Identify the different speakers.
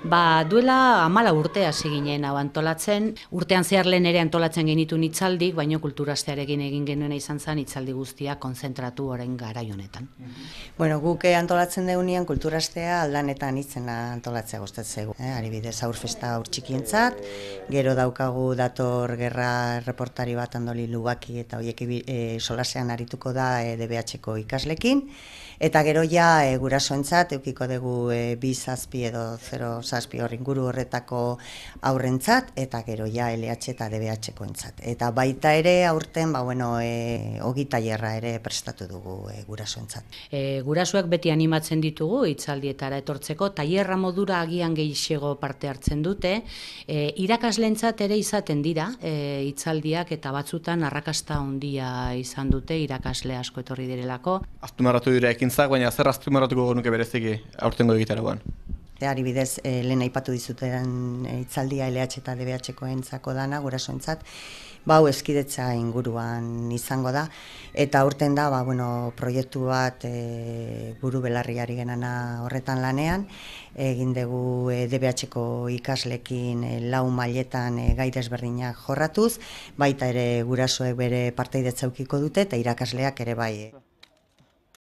Speaker 1: Duela 14 urte hasi ginen hau antolatzen, urtean zehar lehen ere antolatzen genituen hitzaldik, baina kulturastearekin egin genuena izan zen hitzaldi guztia kontzentratu orain garai honetan.
Speaker 2: Bueno, guk antolatzen deunean kulturastea aldanetan itzena antolatzea gustatzen zaigu. Adibidez, aurfesta aur txikientzat, gero daukagu dator gerra reportari bat Andoli Lubaki eta hoiek solasean arituko da DBH-ko ikaslekin. Eta gero ja gurasoentzat eukiko dugu 2-7 edo 0-7 hor inguru horretako aurrentzat, eta gero ja LH eta DBH-ko entzat. Eta baita ere aurten, ogi tailerra ere prestatu dugu gurasoentzat.
Speaker 1: Gurasoak beti animatzen ditugu hitzaldietara etortzeko, tailerra modura agian gehiago parte hartzen dute, irakasleentzat ere izaten dira hitzaldiak eta batzutan arrakasta handia izan dute irakasle asko etorri direlako.
Speaker 3: Azpimarratu dira ekintzak, baina zer azpimarratuko genuke bereziki aurtengo egitaragoan?
Speaker 2: Adibidez, lehen aipatu dizuten hitzaldia LH eta DBH-ko entzako dana, gurasoentzat, hau eskidetza inguruan izango da, eta aurten da, proiektu bat buru belarriari genana horretan lanean, egin dugu DBH-ko ikaslekin 4 mailetan gai desberdinak jorratuz, baita ere gurasoek bere partaidetza edukiko dute, eta irakasleak ere bai.